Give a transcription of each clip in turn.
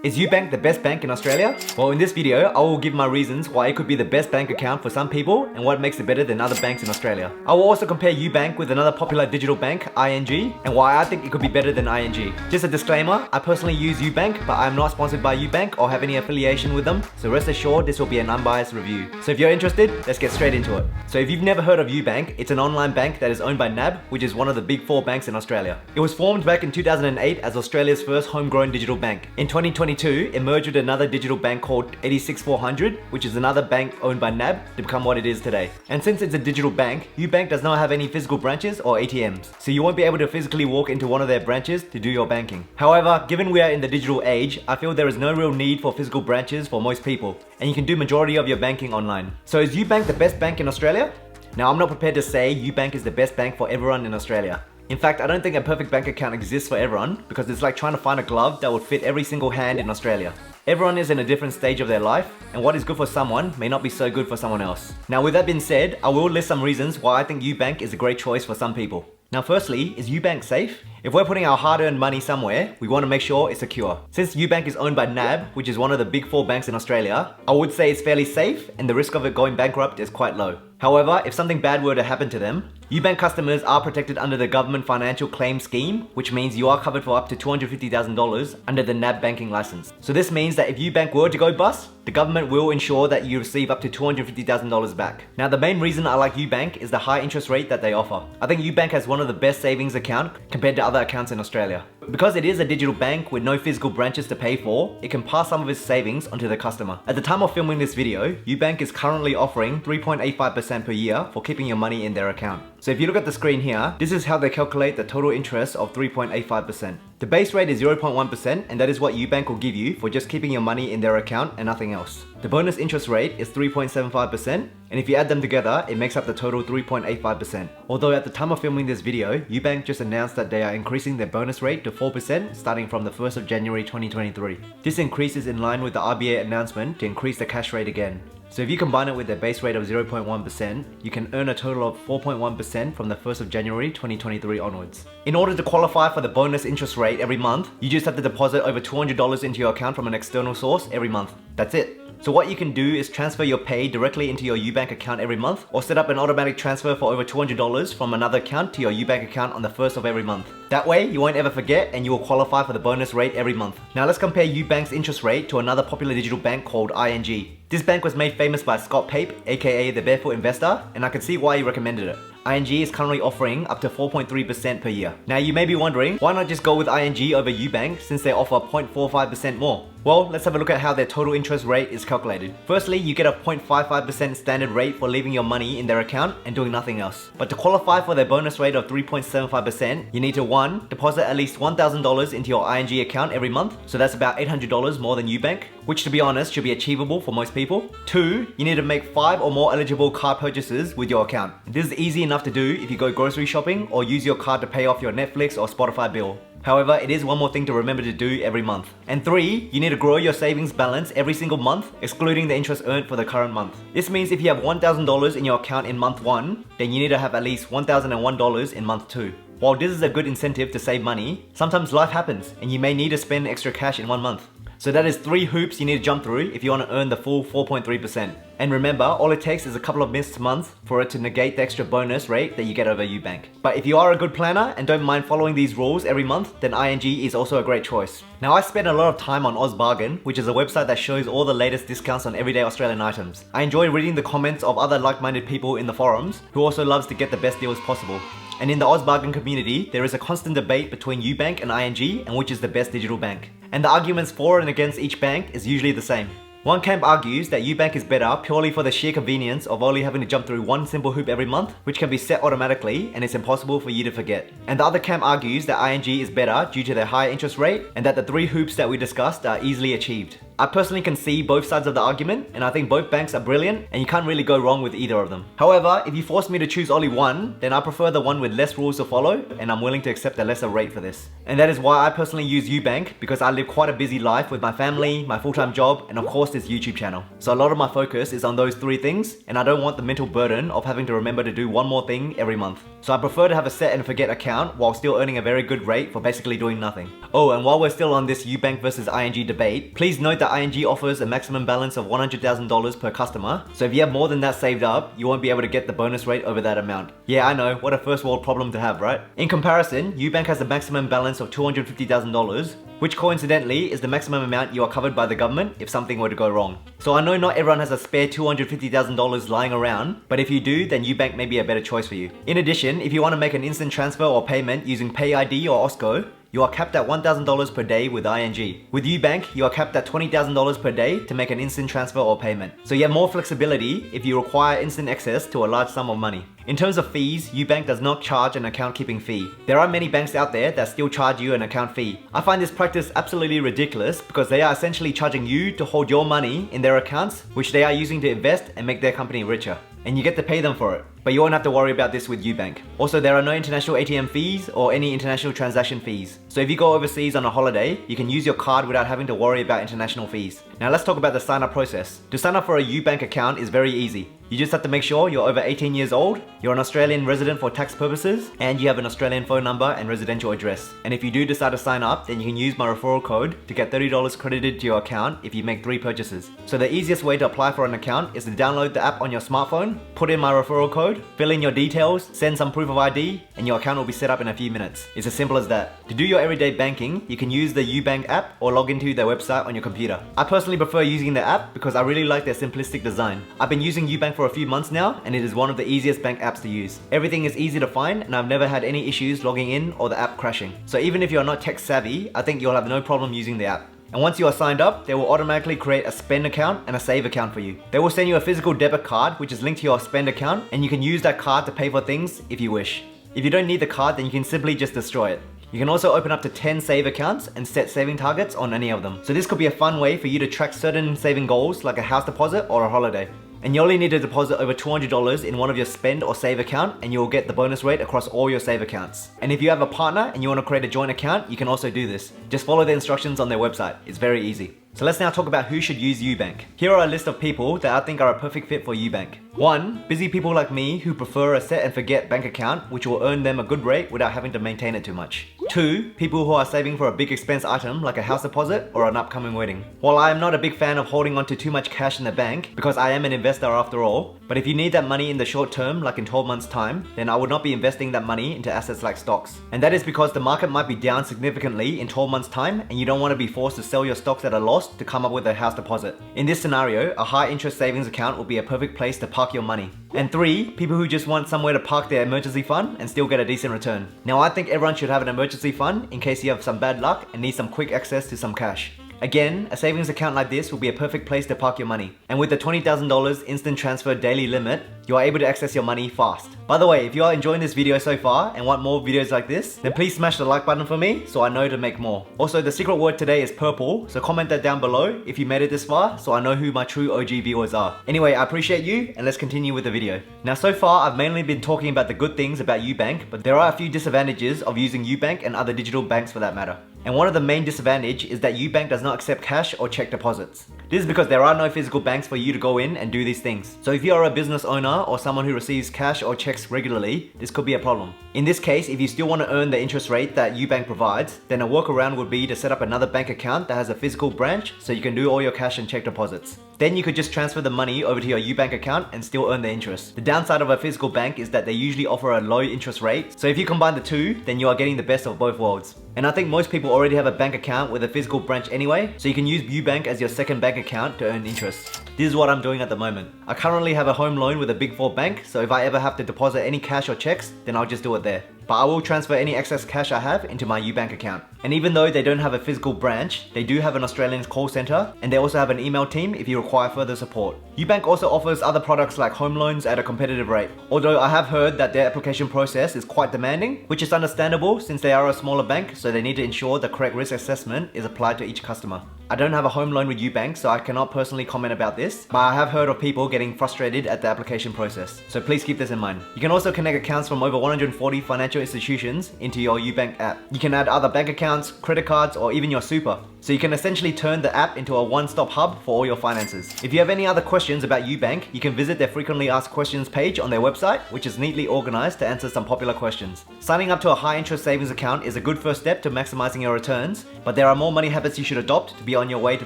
Is Ubank the best bank in Australia? Well, in this video, I will give my reasons why it could be the best bank account for some people and what makes it better than other banks in Australia. I will also compare Ubank with another popular digital bank, ING, and why I think it could be better than ING. Just a disclaimer, I personally use Ubank, but I am not sponsored by Ubank or have any affiliation with them, so rest assured this will be an unbiased review. So if you're interested, let's get straight into it. So if you've never heard of Ubank, it's an online bank that is owned by NAB, which is one of the big four banks in Australia. It was formed back in 2008 as Australia's first homegrown digital bank. In 2022, it merged with another digital bank called 86400, which is another bank owned by NAB to become what it is today. And since it's a digital bank, Ubank does not have any physical branches or ATMs, so you won't be able to physically walk into one of their branches to do your banking. However, given we are in the digital age, I feel there is no real need for physical branches for most people, and you can do majority of your banking online. So is Ubank the best bank in Australia? Now, I'm not prepared to say Ubank is the best bank for everyone in Australia. In fact, I don't think a perfect bank account exists for everyone because it's like trying to find a glove that would fit every single hand in Australia. Everyone is in a different stage of their life, and what is good for someone may not be so good for someone else. Now, with that being said, I will list some reasons why I think Ubank is a great choice for some people. Now, firstly, is Ubank safe? If we're putting our hard-earned money somewhere, we want to make sure it's secure. Since Ubank is owned by NAB, which is one of the big four banks in Australia, I would say it's fairly safe and the risk of it going bankrupt is quite low. However, if something bad were to happen to them, Ubank customers are protected under the government financial claim scheme, which means you are covered for up to $250,000 under the NAB banking license. So this means that if Ubank were to go bust, the government will ensure that you receive up to $250,000 back. Now, the main reason I like Ubank is the high interest rate that they offer. I think Ubank has one of the best savings account compared to other accounts in Australia. Because it is a digital bank with no physical branches to pay for, it can pass some of its savings onto the customer. At the time of filming this video, Ubank is currently offering 3.85% per year for keeping your money in their account. So if you look at the screen here, this is how they calculate the total interest of 3.85%. The base rate is 0.1%, and that is what Ubank will give you for just keeping your money in their account and nothing else. The bonus interest rate is 3.75%, and if you add them together, it makes up the total 3.85%. Although at the time of filming this video, Ubank just announced that they are increasing their bonus rate to 4% starting from the 1st of January 2023. This increase is in line with the RBA announcement to increase the cash rate again. So if you combine it with their base rate of 0.1%, you can earn a total of 4.1% from the 1st of January 2023 onwards. In order to qualify for the bonus interest rate every month, you just have to deposit over $200 into your account from an external source every month. That's it. So what you can do is transfer your pay directly into your Ubank account every month, or set up an automatic transfer for over $200 from another account to your Ubank account on the 1st of every month. That way, you won't ever forget and you will qualify for the bonus rate every month. Now let's compare Ubank's interest rate to another popular digital bank called ING. This bank was made famous by Scott Pape, aka the Barefoot Investor, and I can see why he recommended it. ING is currently offering up to 4.3% per year. Now you may be wondering, why not just go with ING over Ubank since they offer 0.45% more? Well, let's have a look at how their total interest rate is calculated. Firstly, you get a 0.55% standard rate for leaving your money in their account and doing nothing else. But to qualify for their bonus rate of 3.75%, you need to 1. Deposit at least $1,000 into your ING account every month, so that's about $800 more than Ubank, which to be honest should be achievable for most people. 2. You need to make 5 or more eligible card purchases with your account. This is easy enough to do if you go grocery shopping or use your card to pay off your Netflix or Spotify bill. However, it is one more thing to remember to do every month. And 3, you need to grow your savings balance every single month, excluding the interest earned for the current month. This means if you have $1,000 in your account in month 1, then you need to have at least $1,001 in month 2. While this is a good incentive to save money, sometimes life happens and you may need to spend extra cash in 1 month. So that is 3 hoops you need to jump through if you want to earn the full 4.3%. And remember, all it takes is a couple of missed months for it to negate the extra bonus rate that you get over Ubank. But if you are a good planner and don't mind following these rules every month, then ING is also a great choice. Now, I spend a lot of time on OzBargain, which is a website that shows all the latest discounts on everyday Australian items. I enjoy reading the comments of other like-minded people in the forums who also loves to get the best deals possible. And in the OzBargain community, there is a constant debate between Ubank and ING and which is the best digital bank. And the arguments for and against each bank is usually the same. One camp argues that Ubank is better purely for the sheer convenience of only having to jump through one simple hoop every month, which can be set automatically and it's impossible for you to forget. And the other camp argues that ING is better due to their high interest rate and that the 3 hoops that we discussed are easily achieved. I personally can see both sides of the argument, and I think both banks are brilliant and you can't really go wrong with either of them. However, if you force me to choose only one, then I prefer the one with less rules to follow, and I'm willing to accept a lesser rate for this. And that is why I personally use Ubank, because I live quite a busy life with my family, my full-time job, and of course this YouTube channel. So a lot of my focus is on those three things, and I don't want the mental burden of having to remember to do one more thing every month. So I prefer to have a set and forget account while still earning a very good rate for basically doing nothing. Oh, and while we're still on this Ubank versus ING debate, please note that ING offers a maximum balance of $100,000 per customer, so if you have more than that saved up, you won't be able to get the bonus rate over that amount. Yeah, I know, what a first world problem to have, right? In comparison, Ubank has a maximum balance of $250,000, which coincidentally is the maximum amount you are covered by the government if something were to go wrong. So I know not everyone has a spare $250,000 lying around, but if you do, then Ubank may be a better choice for you. In addition, if you want to make an instant transfer or payment using PayID or OSCO, you are capped at $1,000 per day with ING. With Ubank, you are capped at $20,000 per day to make an instant transfer or payment. So you have more flexibility if you require instant access to a large sum of money. In terms of fees, Ubank does not charge an account keeping fee. There are many banks out there that still charge you an account fee. I find this practice absolutely ridiculous because they are essentially charging you to hold your money in their accounts, which they are using to invest and make their company richer. And you get to pay them for it. But you won't have to worry about this with Ubank. Also, there are no international ATM fees or any international transaction fees. So if you go overseas on a holiday, you can use your card without having to worry about international fees. Now let's talk about the sign up process. To sign up for a Ubank account is very easy. You just have to make sure you're over 18 years old, you're an Australian resident for tax purposes, and you have an Australian phone number and residential address. And if you do decide to sign up, then you can use my referral code to get $30 credited to your account if you make 3 purchases. So the easiest way to apply for an account is to download the app on your smartphone, put in my referral code, fill in your details, send some proof of ID, and your account will be set up in a few minutes. It's as simple as that. To do your everyday banking, you can use the Ubank app or log into their website on your computer. I personally prefer using the app because I really like their simplistic design. I've been using Ubank for a few months now, and it is one of the easiest bank apps to use. Everything is easy to find, and I've never had any issues logging in or the app crashing. So even if you're not tech savvy, I think you'll have no problem using the app. And once you are signed up, they will automatically create a spend account and a save account for you. They will send you a physical debit card which is linked to your spend account, and you can use that card to pay for things if you wish. If you don't need the card, then you can simply just destroy it. You can also open up to 10 save accounts and set saving targets on any of them. So this could be a fun way for you to track certain saving goals like a house deposit or a holiday. And you only need to deposit over $200 in one of your spend or save account, and you will get the bonus rate across all your save accounts. And if you have a partner and you want to create a joint account, you can also do this. Just follow the instructions on their website. It's very easy. So let's now talk about who should use Ubank. Here are a list of people that I think are a perfect fit for Ubank. 1. Busy people like me who prefer a set and forget bank account which will earn them a good rate without having to maintain it too much. 2. People who are saving for a big expense item like a house deposit or an upcoming wedding. While I am not a big fan of holding on to too much cash in the bank because I am an investor after all, but if you need that money in the short term like in 12 months time, then I would not be investing that money into assets like stocks. And that is because the market might be down significantly in 12 months time, and you don't want to be forced to sell your stocks at a loss to come up with a house deposit. In this scenario, a high interest savings account will be a perfect place to park your money. And 3. People who just want somewhere to park their emergency fund and still get a decent return. Now I think everyone should have an emergency fund in case you have some bad luck and need some quick access to some cash. Again, a savings account like this will be a perfect place to park your money. And with the $20,000 instant transfer daily limit, you are able to access your money fast. By the way, if you are enjoying this video so far and want more videos like this, then please smash the like button for me so I know to make more. Also, the secret word today is purple, so comment that down below if you made it this far so I know who my true OG viewers are. Anyway, I appreciate you, and let's continue with the video. Now so far, I've mainly been talking about the good things about Ubank, but there are a few disadvantages of using Ubank and other digital banks for that matter. And one of the main disadvantages is that Ubank does not accept cash or check deposits. This is because there are no physical banks for you to go in and do these things. So if you are a business owner or someone who receives cash or checks regularly, this could be a problem. In this case, if you still want to earn the interest rate that Ubank provides, then a workaround would be to set up another bank account that has a physical branch so you can do all your cash and check deposits. Then you could just transfer the money over to your Ubank account and still earn the interest. The downside of a physical bank is that they usually offer a low interest rate, so if you combine the two, then you are getting the best of both worlds. And I think most people already have a bank account with a physical branch anyway, so you can use Ubank as your second bank account to earn interest. This is what I'm doing at the moment. I currently have a home loan with a Big 4 bank, so if I ever have to deposit any cash or checks, then I'll just do it there. but I will transfer any excess cash I have into my Ubank account. And even though they don't have a physical branch, they do have an Australian call center, and they also have an email team if you require further support. Ubank also offers other products like home loans at a competitive rate. Although I have heard that their application process is quite demanding, which is understandable since they are a smaller bank, so they need to ensure the correct risk assessment is applied to each customer. I don't have a home loan with Ubank, so I cannot personally comment about this, but I have heard of people getting frustrated at the application process, so please keep this in mind. You can also connect accounts from over 140 financial institutions into your Ubank app. You can add other bank accounts, credit cards, or even your super. So you can essentially turn the app into a one-stop hub for all your finances. If you have any other questions about Ubank, you can visit their frequently asked questions page on their website, which is neatly organized to answer some popular questions. Signing up to a high-interest savings account is a good first step to maximizing your returns, but there are more money habits you should adopt to be on your way to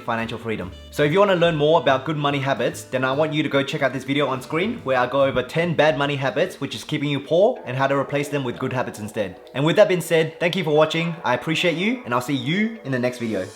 financial freedom. So if you want to learn more about good money habits, then I want you to go check out this video on screen where I go over 10 bad money habits which is keeping you poor and how to replace them with good habits instead. And with that being said, thank you for watching, I appreciate you, and I'll see you in the next video.